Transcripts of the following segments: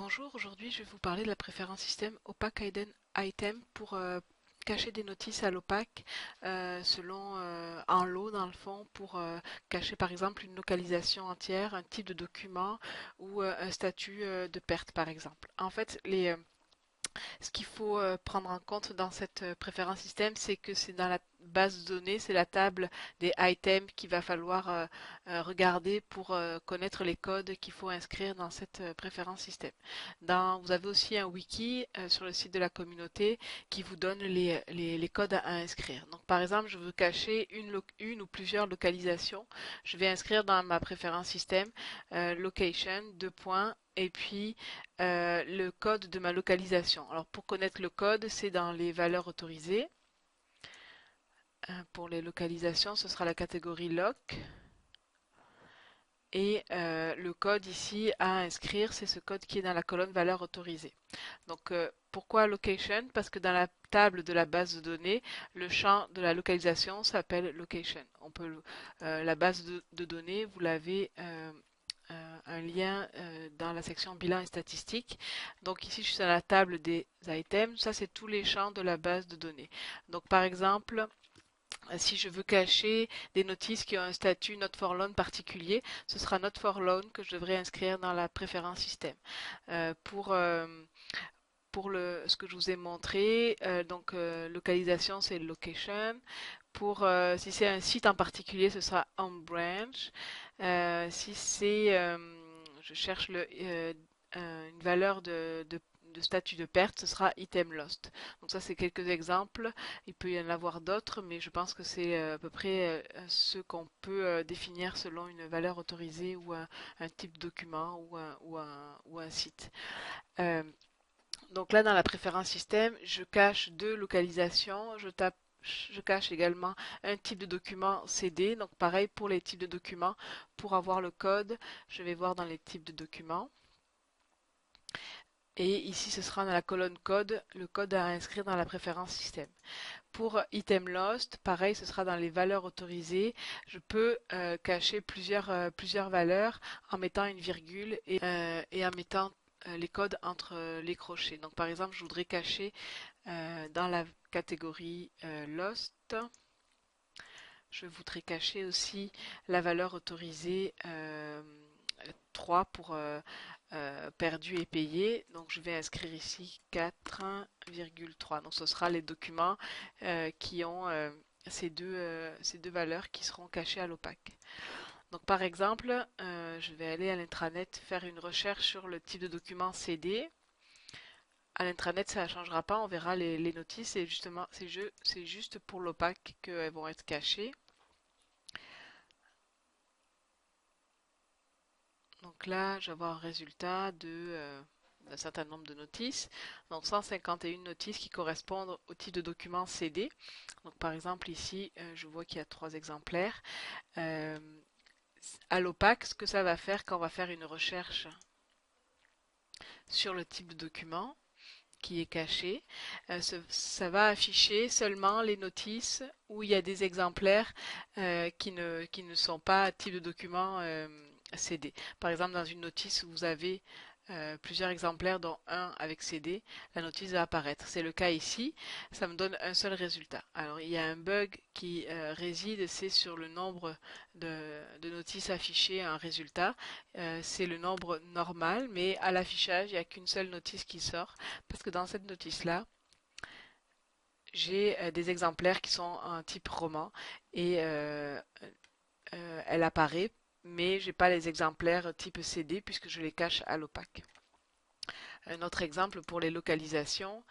Bonjour, aujourd'hui je vais vous parler de la préférence système Opaque Hidden Item pour cacher des notices à l'opaque selon un lot dans le fond pour cacher par exemple une localisation entière, un type de document ou un statut de perte par exemple. En fait, ce qu'il faut prendre en compte dans cette préférence système, c'est que c'est dans la base de données, c'est la table des items qu'il va falloir regarder pour connaître les codes qu'il faut inscrire dans cette préférence système. Vous avez aussi un wiki sur le site de la communauté qui vous donne les codes à inscrire. Donc par exemple, je veux cacher une ou plusieurs localisations. Je vais inscrire dans ma préférence système location, deux points, et puis le code de ma localisation. Alors pour connaître le code, c'est dans les valeurs autorisées. Pour les localisations, ce sera la catégorie loc. Et le code ici à inscrire, c'est ce code qui est dans la colonne valeurs autorisées. Donc pourquoi location? Parce que dans la table de la base de données, le champ de la localisation s'appelle location. La base de données, vous l'avez un lien dans la section bilan et statistiques. Donc ici, je suis à la table des items. Ça, c'est tous les champs de la base de données. Donc par exemple, si je veux cacher des notices qui ont un statut not for loan particulier, ce sera not for loan que je devrais inscrire dans la préférence système. Euh, pour euh, ce que je vous ai montré, localisation c'est location. Si c'est un site en particulier, ce sera on branch. Si c'est, je cherche une valeur de statut de perte, ce sera item lost. Donc ça, c'est quelques exemples. Il peut y en avoir d'autres, mais je pense que c'est à peu près ce qu'on peut définir selon une valeur autorisée ou un type de document ou un site. Euh, donc là, dans la préférence système, je cache deux localisations. Je cache également un type de document CD. Donc pareil pour les types de documents. Pour avoir le code, je vais voir dans les types de documents. Et ici, ce sera dans la colonne code, le code à inscrire dans la préférence système. Pour item lost, pareil, ce sera dans les valeurs autorisées. Je peux cacher plusieurs valeurs en mettant une virgule et en mettant les codes entre les crochets. Donc par exemple, je voudrais cacher dans la catégorie lost, je voudrais cacher aussi la valeur autorisée 3 pour perdu et payé. Donc je vais inscrire ici 4,3. Donc ce sera les documents qui ont ces deux valeurs qui seront cachées à l'opaque. Donc par exemple, je vais aller à l'intranet faire une recherche sur le type de document CD. À l'intranet, ça ne changera pas, on verra les notices et justement, c'est juste pour l'opaque qu'elles vont être cachées. Donc là, je vais avoir un résultat d'un certain nombre de notices. Donc 151 notices qui correspondent au type de document CD. Donc par exemple ici, je vois qu'il y a 3 exemplaires. Euh, à l'opaque, ce que ça va faire quand on va faire une recherche sur le type de document qui est caché, ça va afficher seulement les notices où il y a des exemplaires qui ne sont pas type de document CD. Par exemple, dans une notice où vous avez plusieurs exemplaires dont un avec CD, la notice va apparaître. C'est le cas ici, ça me donne un seul résultat. Alors il y a un bug qui réside, c'est sur le nombre de notices affichées à un résultat. C'est le nombre normal, mais à l'affichage, il n'y a qu'une seule notice qui sort, parce que dans cette notice-là, j'ai des exemplaires qui sont en type roman et elle apparaît, mais j'ai pas les exemplaires type CD puisque je les cache à l'opaque. Un autre exemple pour les localisations.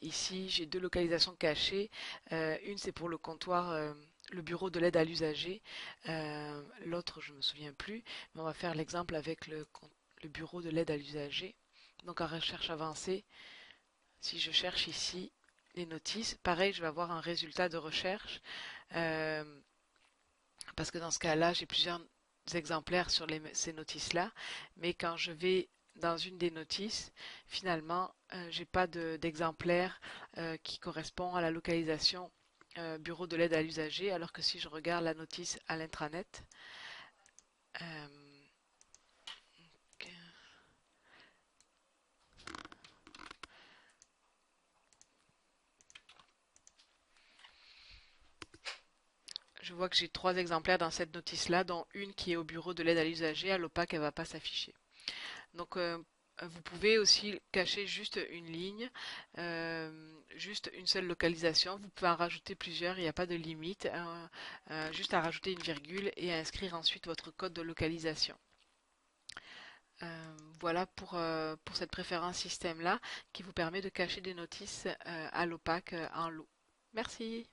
Ici, j'ai deux localisations cachées. Une, c'est pour le comptoir, le bureau de l'aide à l'usager. L'autre, je ne me souviens plus. Mais on va faire l'exemple avec le bureau de l'aide à l'usager. Donc en recherche avancée, si je cherche ici les notices, pareil, je vais avoir un résultat de recherche. euh, Parce que dans ce cas-là, j'ai plusieurs exemplaires sur ces notices-là. Mais quand je vais dans une des notices, finalement, j'ai pas d'exemplaire qui correspond à la localisation bureau de l'aide à l'usager, alors que si je regarde la notice à l'intranet, euh, je vois que j'ai 3 exemplaires dans cette notice-là, dont une qui est au bureau de l'aide à l'usager. À l'OPAC, elle ne va pas s'afficher. Donc, vous pouvez aussi cacher juste une ligne, juste une seule localisation. Vous pouvez en rajouter plusieurs, il n'y a pas de limite. Juste à rajouter une virgule et à inscrire ensuite votre code de localisation. Voilà pour cette préférence système-là qui vous permet de cacher des notices à l'OPAC en lot. Merci.